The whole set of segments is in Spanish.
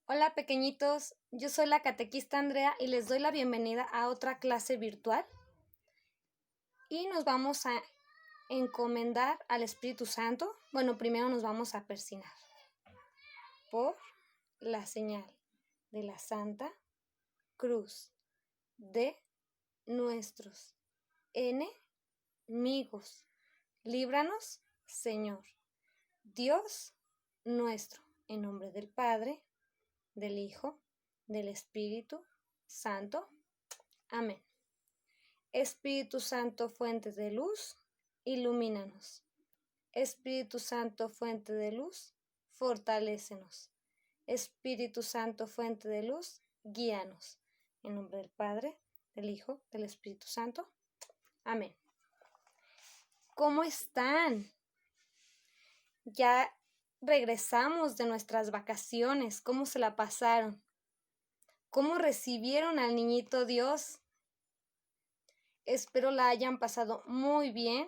Hola pequeñitos, yo soy la catequista Andrea y les doy la bienvenida a otra clase virtual y nos vamos a encomendar al Espíritu Santo. Bueno, primero nos vamos a persignar por la señal de la Santa Cruz de nuestros enemigos. Líbranos, Señor, Dios nuestro, en nombre del Padre, del Hijo, del Espíritu Santo. Amén. Espíritu Santo, fuente de luz, ilumínanos. Espíritu Santo, fuente de luz, fortalécenos. Espíritu Santo, fuente de luz, guíanos. En nombre del Padre, del Hijo, del Espíritu Santo. Amén. ¿Cómo están? Ya regresamos de nuestras vacaciones. ¿Cómo se la pasaron? ¿Cómo recibieron al niñito Dios? Espero la hayan pasado muy bien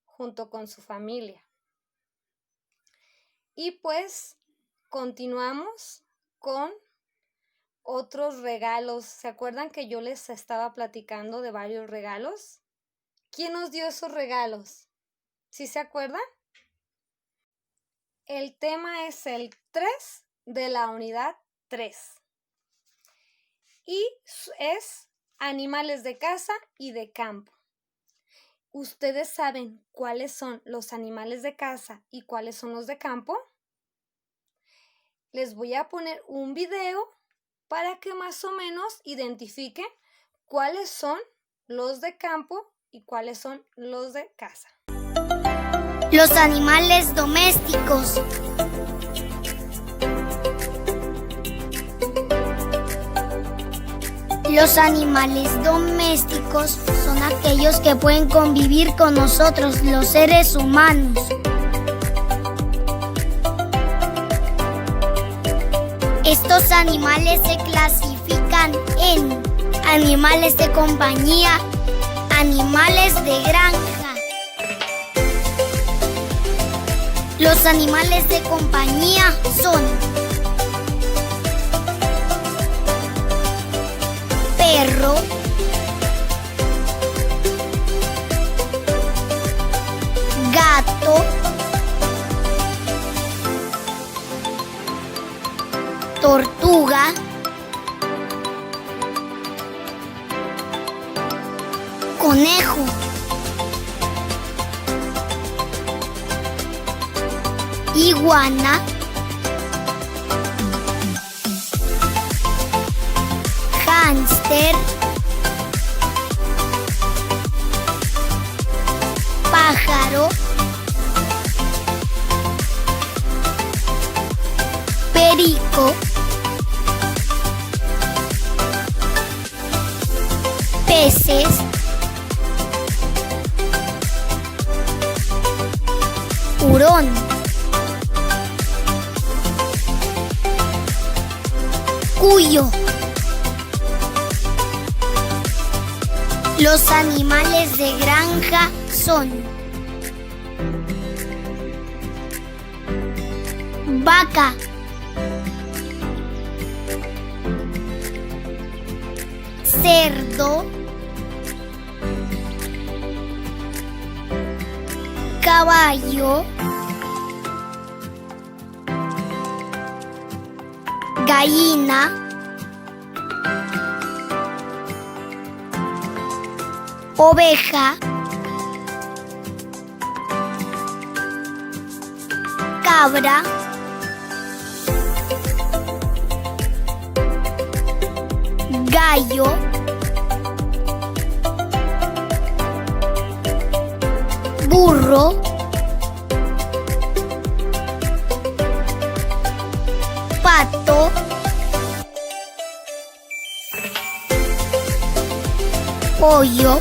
junto con su familia. Y pues continuamos con otros regalos. ¿Se acuerdan que yo les estaba platicando de varios regalos? ¿Quién nos dio esos regalos? ¿Sí se acuerdan? El tema es el 3 de la unidad 3. Y es animales de casa y de campo. ¿Ustedes saben cuáles son los animales de casa y cuáles son los de campo? Les voy a poner un video para que más o menos identifiquen cuáles son los de campo y cuáles son los de casa. Los animales domésticos. Los animales domésticos son aquellos que pueden convivir con nosotros, los seres humanos. Estos animales se clasifican en animales de compañía, animales de granja. Los animales de compañía son perro, gato, tortuga, conejo, iguana, hámster, pájaro, perico, peces, hurón, cuyo. Los animales de granja son vaca, cerdo, caballo, gallina, oveja, cabra, gallo, burro, pato, pollo,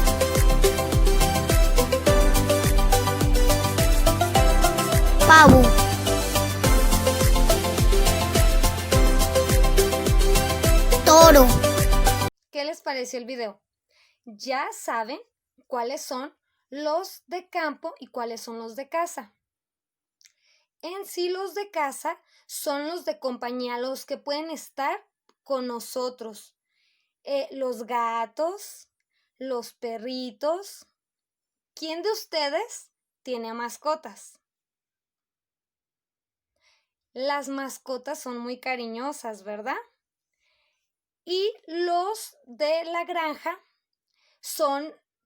pavo, toro. ¿Qué les pareció el video? Ya saben cuáles son los de campo y cuáles son los de casa. En sí, los de casa son los de compañía, los que pueden estar con nosotros. Los gatos, los perritos. ¿Quién de ustedes tiene mascotas? Las mascotas son muy cariñosas, ¿verdad? Y los de la granja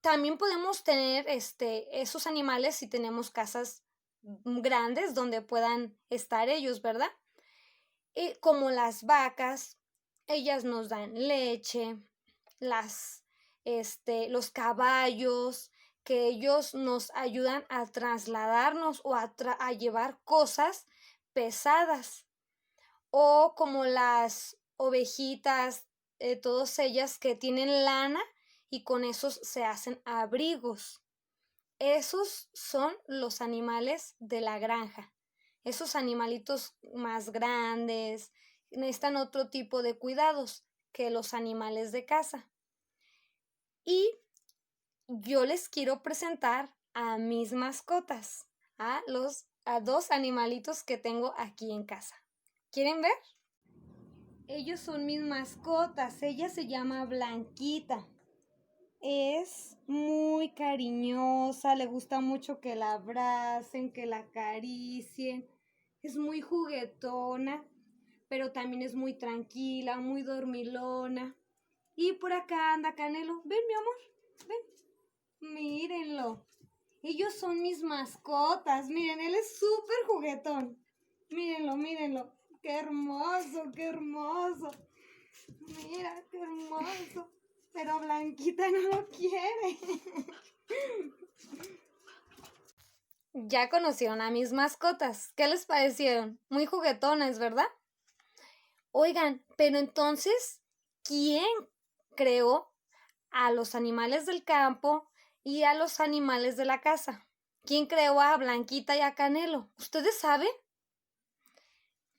también podemos tener esos animales si tenemos casas grandes donde puedan estar ellos, ¿verdad? Como las vacas, ellas nos dan leche, los caballos, que ellos nos ayudan a trasladarnos o a llevar cosas pesadas, o como las ovejitas, todas ellas que tienen lana y con esos se hacen abrigos. Esos son los animales de la granja. Esos animalitos más grandes necesitan otro tipo de cuidados que los animales de casa. Y yo les quiero presentar a mis mascotas, a dos animalitos que tengo aquí en casa. ¿Quieren ver? Ellos son mis mascotas. Ella se llama Blanquita. Es muy cariñosa, le gusta mucho que la abracen, que la acaricien. Es muy juguetona, pero también es muy tranquila, muy dormilona. Y por acá anda Canelo. Ven, mi amor, ven. Mírenlo. Ellos son mis mascotas. Miren, él es súper juguetón. Mírenlo, mírenlo. Qué hermoso, qué hermoso. Mira, qué hermoso. Pero Blanquita no lo quiere. Ya conocieron a mis mascotas. ¿Qué les parecieron? Muy juguetones, ¿verdad? Oigan, pero entonces, ¿quién creó a los animales del campo y a los animales de la casa? ¿Quién creó a Blanquita y a Canelo? ¿Ustedes saben?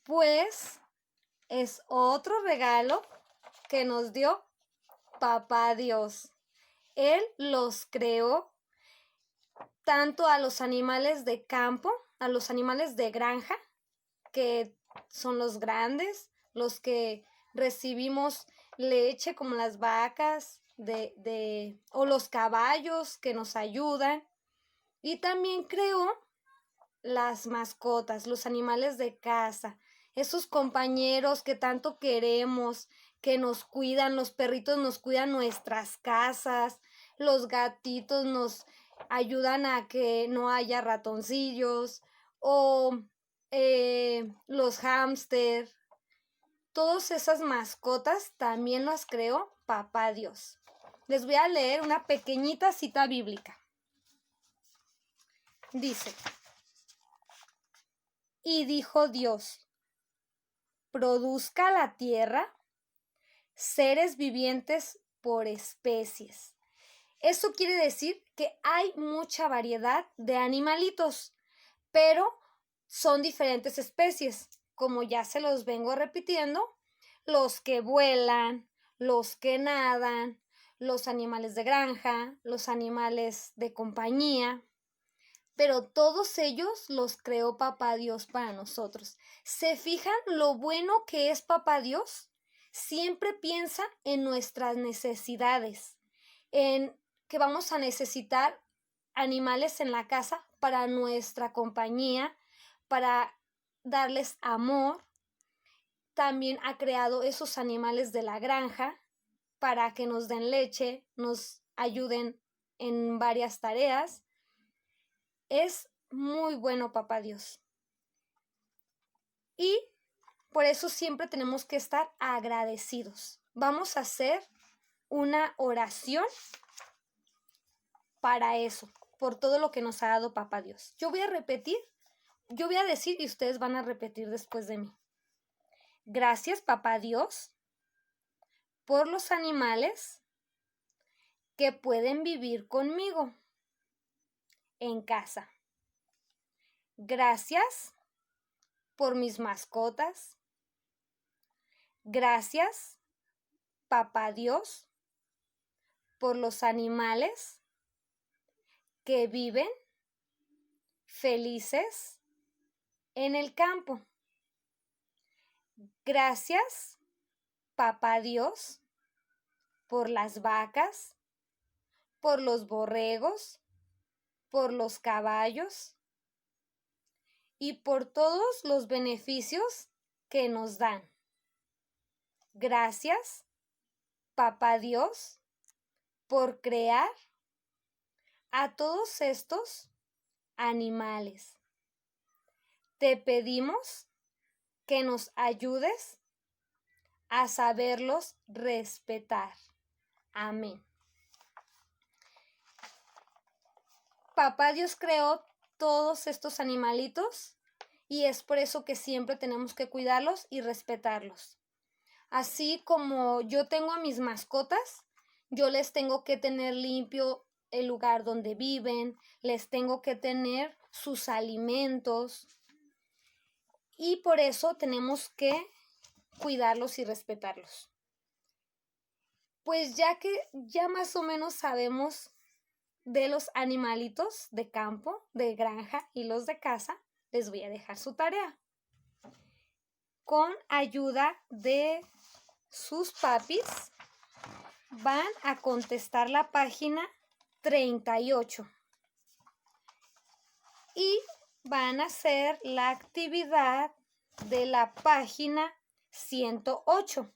Pues es otro regalo que nos dio Papá Dios. Él los creó tanto a los animales de campo, a los animales de granja, que son los grandes, los que recibimos leche como las vacas o los caballos que nos ayudan. Y también creó las mascotas, los animales de casa, esos compañeros que tanto queremos, que nos cuidan, los perritos nos cuidan nuestras casas, los gatitos nos ayudan a que no haya ratoncillos, o los hámster. Todas esas mascotas también las creó Papá Dios. Les voy a leer una pequeñita cita bíblica. Dice: y dijo Dios, produzca la tierra seres vivientes por especies. Eso quiere decir que hay mucha variedad de animalitos, pero son diferentes especies. Como ya se los vengo repitiendo, los que vuelan, los que nadan, los animales de granja, los animales de compañía. Pero todos ellos los creó Papá Dios para nosotros. ¿Se fijan lo bueno que es Papá Dios? Siempre piensa en nuestras necesidades, en que vamos a necesitar animales en la casa para nuestra compañía, para darles amor. También ha creado esos animales de la granja para que nos den leche, nos ayuden en varias tareas. Es muy bueno Papá Dios. Y por eso siempre tenemos que estar agradecidos. Vamos a hacer una oración para eso, por todo lo que nos ha dado Papá Dios. Yo voy a decir y ustedes van a repetir después de mí. Gracias, Papá Dios, por los animales que pueden vivir conmigo en casa. Gracias por mis mascotas. Gracias, Papá Dios, por los animales que viven felices en el campo. Gracias, Papá Dios, por las vacas, por los borregos, por los caballos y por todos los beneficios que nos dan. Gracias, Papá Dios, por crear a todos estos animales. Te pedimos que nos ayudes a saberlos respetar. Amén. Papá Dios creó todos estos animalitos y es por eso que siempre tenemos que cuidarlos y respetarlos. Así como yo tengo a mis mascotas, yo les tengo que tener limpio el lugar donde viven, les tengo que tener sus alimentos y por eso tenemos que cuidarlos y respetarlos. Pues ya más o menos sabemos de los animalitos de campo, de granja y los de casa, les voy a dejar su tarea. Con ayuda de sus papis, van a contestar la página 38 y van a hacer la actividad de la página 108.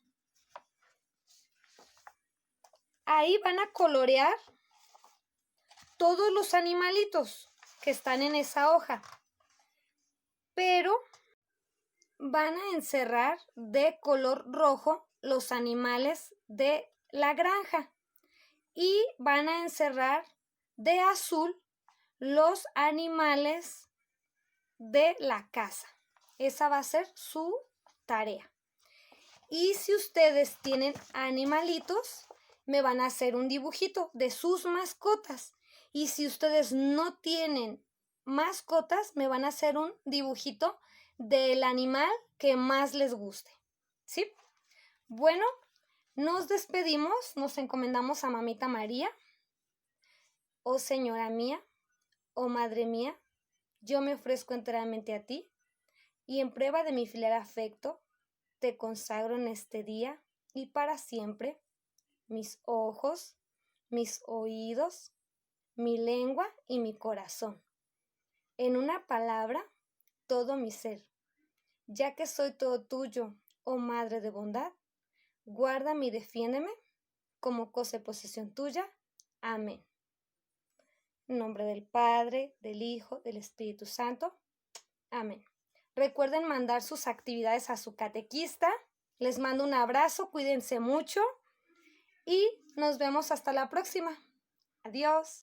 Ahí van a colorear todos los animalitos que están en esa hoja, pero van a encerrar de color rojo los animales de la granja y van a encerrar de azul los animales de la casa. Esa va a ser su tarea. Y si ustedes tienen animalitos, me van a hacer un dibujito de sus mascotas. Y si ustedes no tienen mascotas, me van a hacer un dibujito del animal que más les guste. ¿Sí? Bueno, nos despedimos, nos encomendamos a Mamita María. Oh Señora mía, oh Madre mía, yo me ofrezco enteramente a ti y en prueba de mi fiel afecto, te consagro en este día y para siempre mis ojos, mis oídos, mi lengua y mi corazón. En una palabra, todo mi ser. Ya que soy todo tuyo, oh Madre de bondad, guárdame y defiéndeme como cosa y posesión tuya. Amén. En nombre del Padre, del Hijo, del Espíritu Santo. Amén. Recuerden mandar sus actividades a su catequista. Les mando un abrazo, cuídense mucho y nos vemos hasta la próxima. Adiós.